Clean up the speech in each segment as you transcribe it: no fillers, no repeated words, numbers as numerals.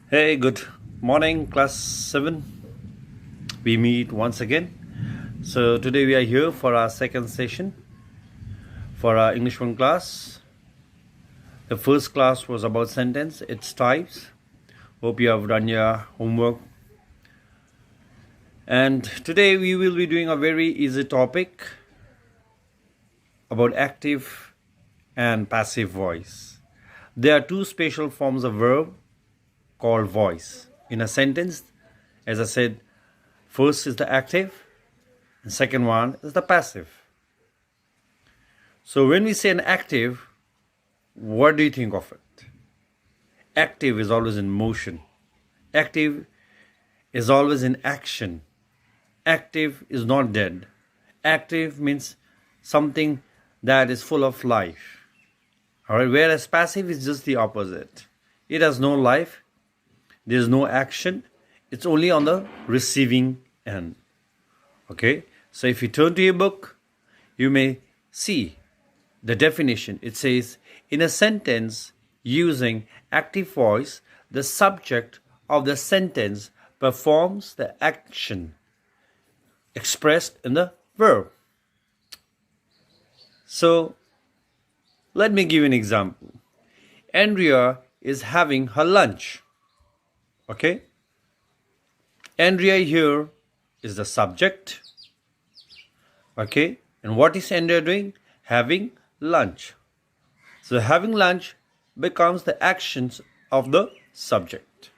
Hey, good morning, class 7. We meet once again. So, today we are here for our second session for our English 1 class. The first class was about sentence, its types. Hope you have done your homework. And today we will be doing a very easy topic about active and passive voice. There are two special forms of verb called voice. In a sentence, as I said, first is the active and second one is the passive. So when we say an active, what do you think of it? Active is always in motion. Active is always in action. Active is not dead. Active means something that is full of life. Alright, whereas passive is just the opposite. It has no life, there is no action, it's only on the receiving end. Okay, so if you turn to your book, you may see the definition. It says, in a sentence using active voice, the subject of the sentence performs the action expressed in the verb. So, let me give you an example. Andrea is having her lunch. Okay? Andrea here is the subject. Okay? And what is Andrea doing? Having lunch. So, having lunch becomes the actions of the subject.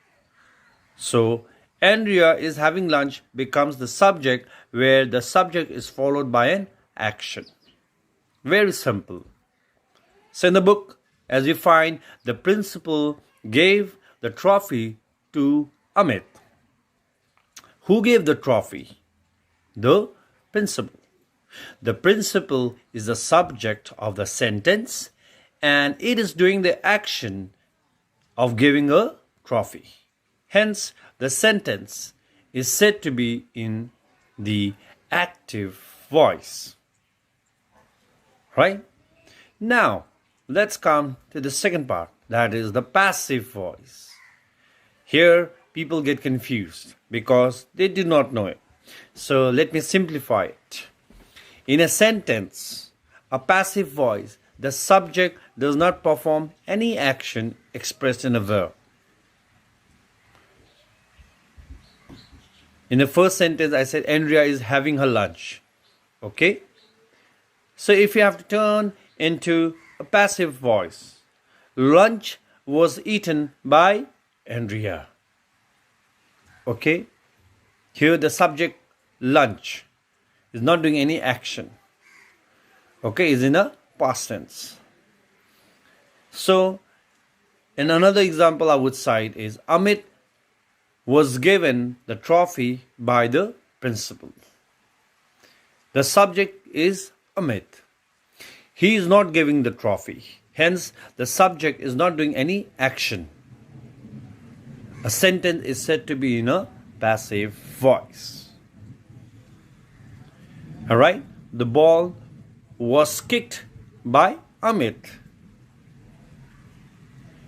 So, Andrea is having lunch becomes the subject, where the subject is followed by an action. Very simple. So in the book, as you find, the principal gave the trophy to Amit. Who gave the trophy? The principal. The principal is the subject of the sentence, and it is doing the action of giving a trophy. Hence, the sentence is said to be in the active voice. Right? Now, let's come to the second part, that is the passive voice. Here, people get confused because they do not know it. So, let me simplify it. In a sentence, a passive voice, the subject does not perform any action expressed in a verb. In the first sentence, I said Andrea is having her lunch. Okay? So if you have to turn into a passive voice, lunch was eaten by Andrea. Okay? Here the subject lunch is not doing any action. Okay? Is in a past tense. So, in another example I would cite is Amit was given the trophy by the principal. The subject is Amit. He is not giving the trophy. Hence, the subject is not doing any action. A sentence is said to be in a passive voice. Alright? The ball was kicked by Amit.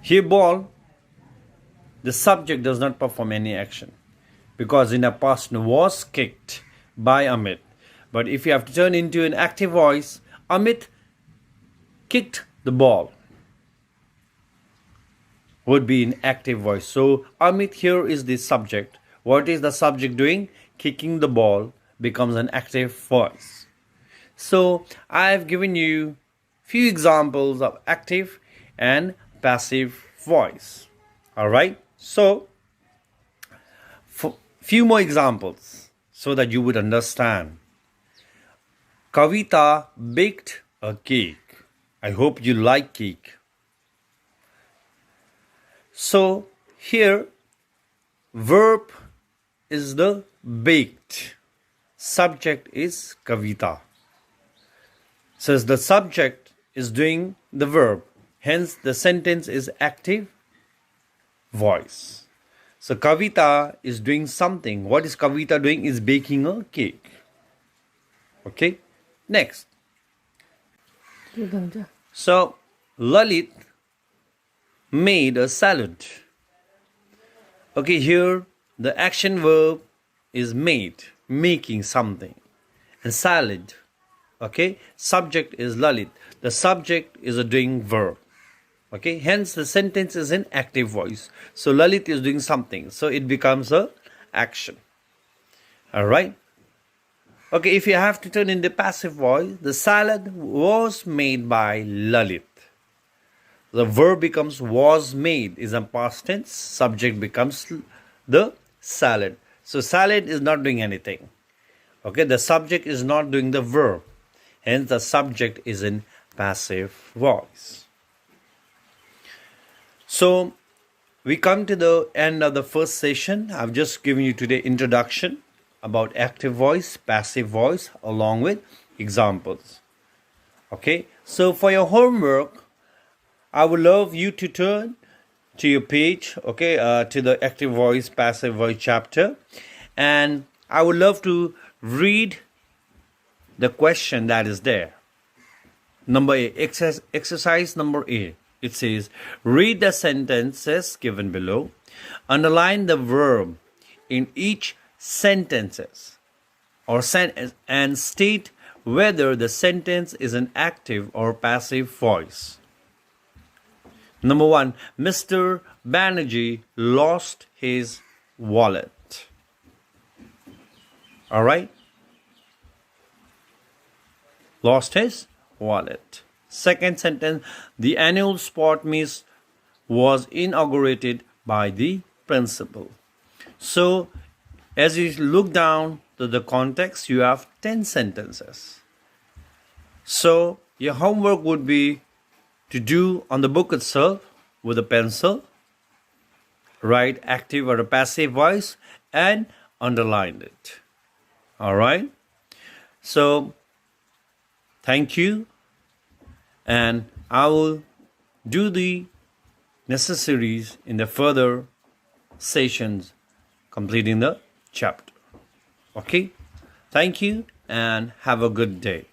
Here, ball, the subject does not perform any action because in the past was kicked by Amit. But if you have to turn into an active voice, Amit kicked the ball would be in active voice. So Amit here is the subject. What is the subject doing? Kicking the ball becomes an active voice. So I have given you few examples of active and passive voice. Alright? So, few more examples so that you would understand. Kavita baked a cake. I hope you like cake. So, here, verb is the baked. Subject is Kavita. Says the subject is doing the verb. Hence, the sentence is active voice. So Kavita is doing something. What is Kavita doing? Is baking a cake. Okay. Next. So Lalit made a salad. Okay, here the action verb is made, making something. And salad, okay, subject is Lalit. The subject is a doing verb. Okay, hence the sentence is in active voice. So Lalit is doing something, so it becomes a action. All right. Okay, if you have to turn in the passive voice, the salad was made by Lalit. The verb becomes was made, is a past tense. Subject becomes the salad. So salad is not doing anything. Okay, the subject is not doing the verb. Hence the subject is in passive voice. So we come to the end of the first session. I've just given you today introduction about active voice, passive voice, along with examples. Okay, so for your homework, I would love you to turn to your page, okay, to the active voice, passive voice chapter, and I would love to read the question that is there. Number A, exercise number A. It says, read the sentences given below. Underline the verb in each sentences and state whether the sentence is an active or passive voice. Number 1, Mr. Banerjee lost his wallet. All right? Lost his wallet. Second sentence, the annual sport meet was inaugurated by the principal. So, as you look down to the context, you have 10 sentences. So, your homework would be to do on the book itself with a pencil, write active or a passive voice, and underline it. All right? So, thank you. And I will do the necessaries in the further sessions completing the chapter. Okay? Thank you and have a good day.